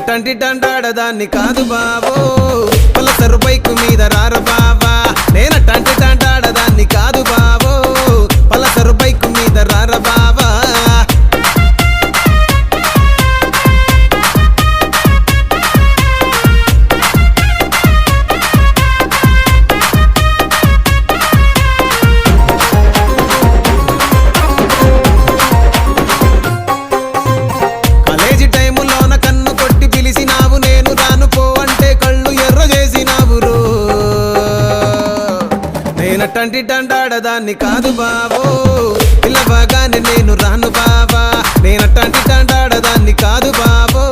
నేనట్టంటి టాంటాడదాన్ని కాదు బావో Pulsar bike మీద రార బావా నేనట్టంటి టాంటాడదాన్ని కాదు బావో పలసరు బైకు మీద రార బావా నేనట్టంటి టాంటాడదాన్ని కాదు బావో పిల్లబాగానే నేను రాను బావా నేనట్టంటి టాంటాడదాన్ని కాదు బావో